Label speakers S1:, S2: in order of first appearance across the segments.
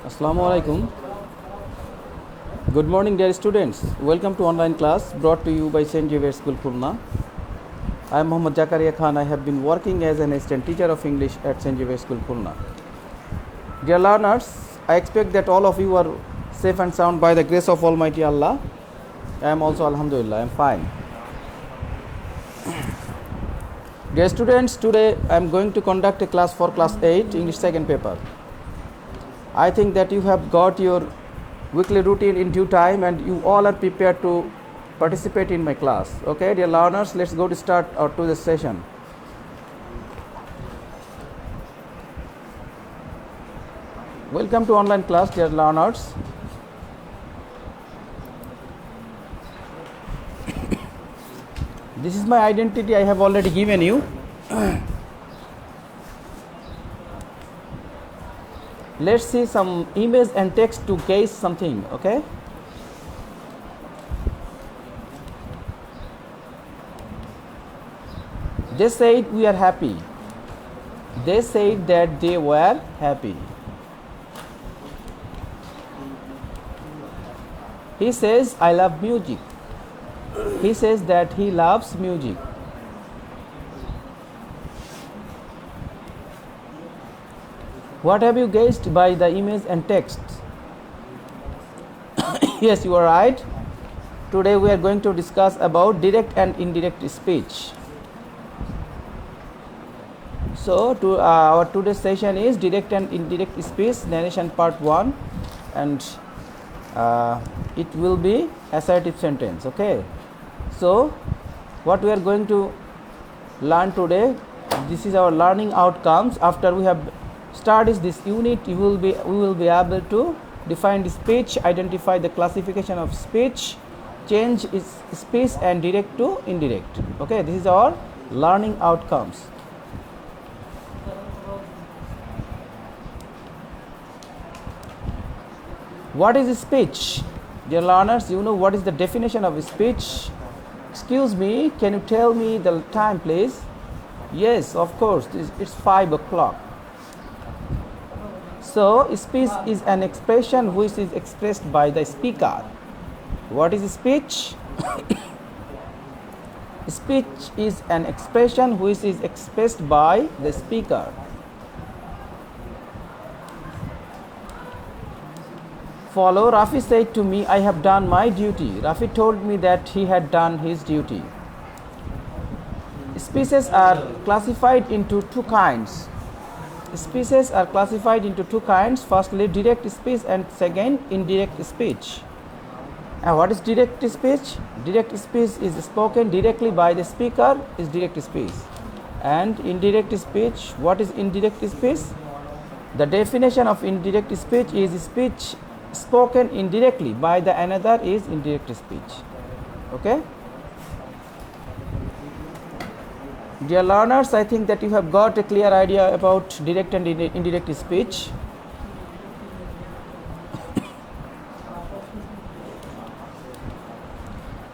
S1: Assalamu alaikum. Good morning, dear students. Welcome to online class brought to you by St. Xavier School, Khulna. I am Muhammad Zakaria Khan. I have been working as an assistant teacher of English at St. Xavier School, Khulna. Dear learners, I expect that all of you are safe and sound by the grace of Almighty Allah. I am also, Alhamdulillah, I am fine. Dear students, today I am going to conduct a class for class 8 English second paper. I think that you have got your weekly routine in due time and you all are prepared to participate in my class. Okay, dear learners, let's go to start our today's session. Welcome to online class, dear learners. This is my identity I have already given you. Let's see some image and text to guess something, okay? They said we are happy. They said that they were happy. He says, I love music. He says that he loves music. What have you guessed by the image and text? Yes, you are right. Today we are going to discuss about direct and indirect speech. So our today's session is direct and indirect speech narration part 1, and it will be assertive sentence. Okay. So what we are going to learn today, this is our learning outcomes. After we have studied this unit, we will be able to define the speech, identify the classification of speech, change its speech and direct to indirect. Okay, this is our learning outcomes. What is speech? Dear learners, you know what is the definition of speech? Excuse me, can you tell me the time, please? Yes, of course, it's 5 o'clock. So, speech is an expression which is expressed by the speaker. What is speech? Speech is an expression which is expressed by the speaker. Follow, Rafi said to me, I have done my duty. Rafi told me that he had done his duty. Speeches are classified into two kinds. Speeches are classified into two kinds. Firstly, direct speech, and second, indirect speech. And what is direct speech? Direct speech is spoken directly by the speaker, is direct speech. And indirect speech, what is indirect speech? The definition of indirect speech is speech spoken indirectly by the another is indirect speech. Okay. Dear learners, I think that you have got a clear idea about direct and indirect speech.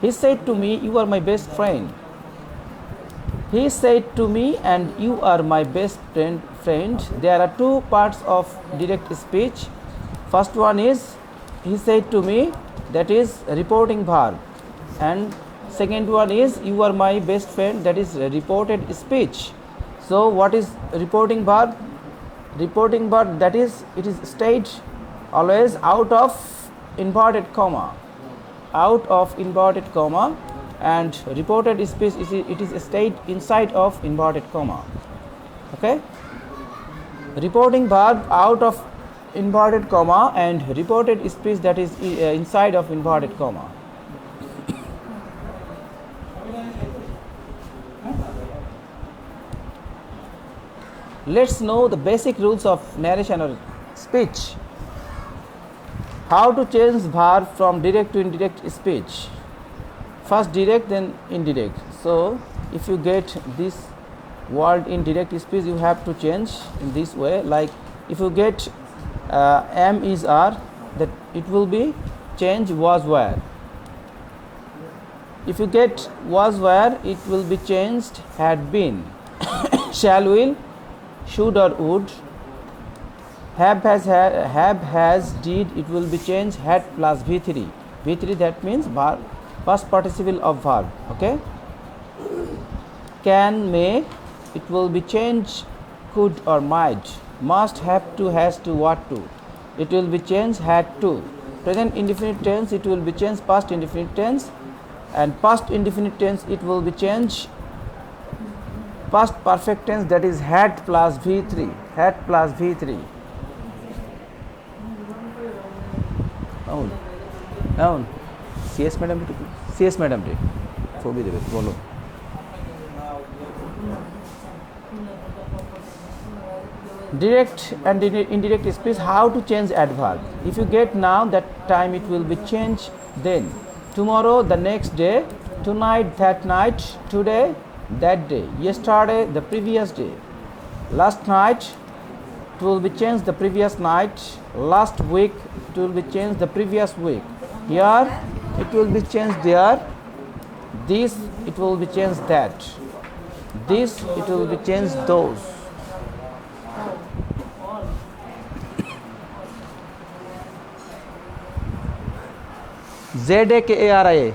S1: He said to me, you are my best friend. He said to me, and you are my best friend. There are two parts of direct speech. First one is, he said to me, that is reporting verb, and second one is, you are my best friend, that is reported speech. So what is reporting verb? Reporting verb, that is, it is stayed always out of inverted comma, and reported speech it is stayed inside of inverted comma. Okay, reporting verb out of inverted comma, and reported speech that is inside of inverted comma. Let's know the basic rules of narration or speech. How to change verb from direct to indirect speech. First direct, then indirect. So if you get this word in direct speech, you have to change in this way. Like if you get am is are, that it will be change was were. If you get was were, it will be changed had been. Shall will, should or would. have has did, it will be changed had plus v3. V3, that means verb, past participle of verb. Okay. Can, may, it will be changed could or might. Must, have to, has to, what to, it will be changed had to. Present indefinite tense, it will be changed past indefinite tense, and past indefinite tense, it will be changed past perfect tense, that is had plus v3. Had plus v3. Down. CS madam, CS madam रे Phoebe देवे बोलो. Direct and indirect speech, how to change adverb. If you get now, that time it will be changed then. Tomorrow, the next day. Tonight, that night. Today, that day. Yesterday, the previous day. Last night, it will be changed the previous night. Last week, it will be changed the previous week. Here, it will be changed there. This, it will be changed that. This, it will be changed those. ZAKARIA.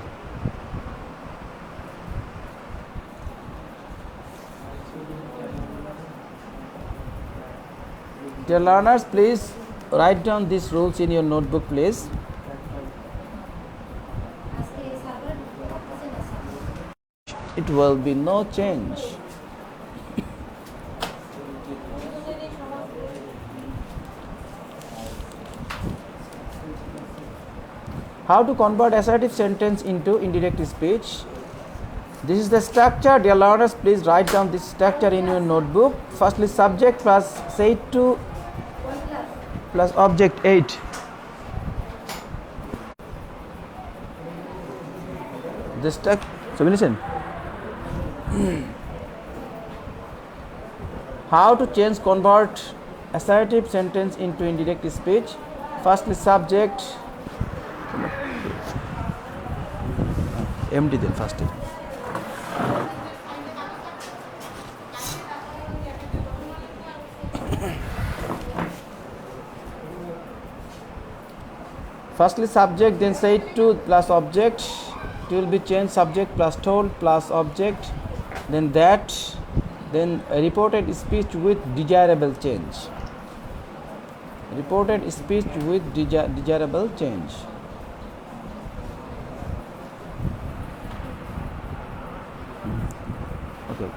S1: Dear learners, please write down these rules in your notebook, please. It will be no change. How to convert assertive sentence into indirect speech. This is the structure. Dear learners, please write down this structure in your notebook. Firstly, subject plus say to plus object 8. The structure. So listen. How to convert assertive sentence into indirect speech. Firstly, subject. Empty then first. Firstly, subject, then say to plus object. It will be changed subject plus told plus object, then that, then reported speech with desirable change. Reported speech with desirable change. Okay.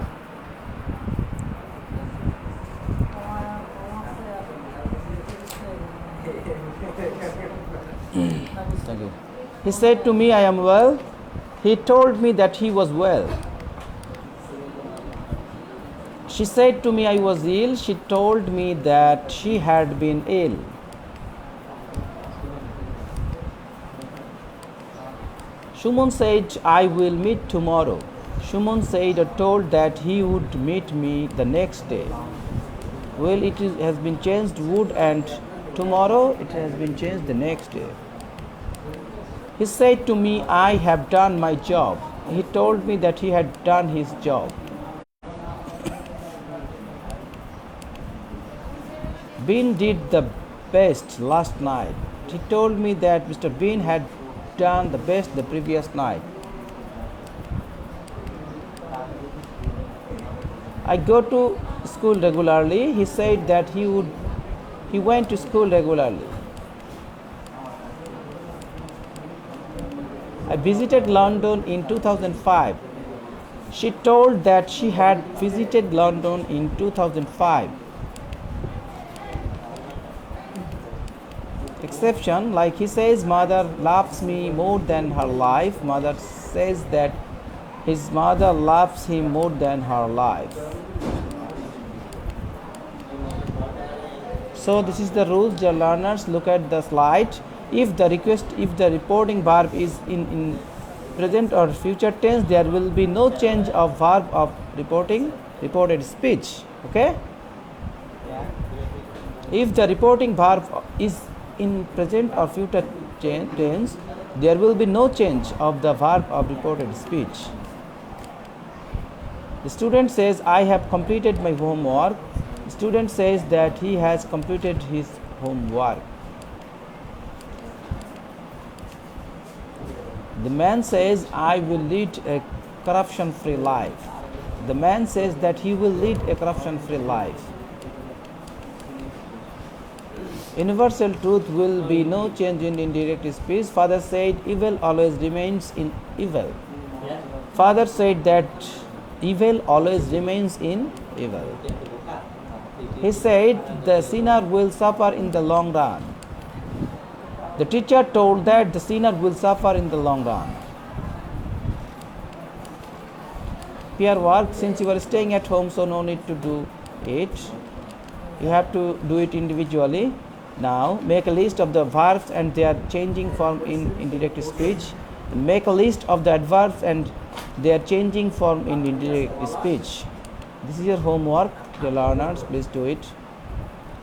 S1: Thank you. He said to me, I am well. He told me that he was well. She said to me, I was ill. She told me that she had been ill. Shumon said, I will meet tomorrow. Shumon said or told that he would meet me the next day. Well, has been changed would, and tomorrow it has been changed the next day. He said to me, I have done my job. He told me that he had done his job. Bean did the best last night. He told me that Mr. Bean had done the best the previous night. I go to school regularly. He said that he went to school regularly. I visited London in 2005. She told that she had visited London in 2005. Exception, like he says, mother loves me more than her life. Mother says that his mother loves him more than her life. So this is the rules, dear learners. Look at the slide. If the reporting verb is in present or future tense, there will be no change of verb of reported speech. Okay? If the reporting verb is in present or future tense, there will be no change of the verb of reported speech. The student says, I have completed my homework. student says that he has completed his homework. The man says, I will lead a corruption-free life. The man says that he will lead a corruption-free life. Universal truth will be no change in indirect speech. Father said, evil always remains in evil. Father said that evil always remains in evil. He said the sinner will suffer in the long run. The teacher told that the sinner will suffer in the long run. Peer work, since you are staying at home, so no need to do it. You have to do it individually. Now, make a list of the verbs and their changing form in indirect speech. Make a list of the adverbs and their changing form in indirect speech. This is your homework, dear learners. Please do it.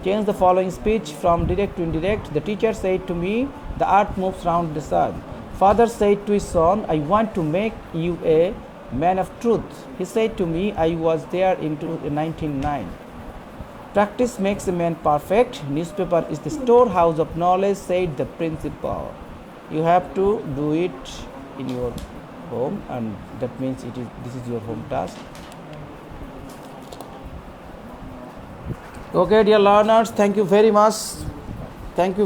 S1: Change the following speech from direct to indirect. The teacher said to me, the earth moves round the sun. Father said to his son, I want to make you a man of truth. He said to me, I was there in 1909. Practice makes a man perfect. Newspaper is the storehouse of knowledge, said the principal. You have to do it in your home, and that means this is your home task. Okay, dear learners, thank you very much. Thank you.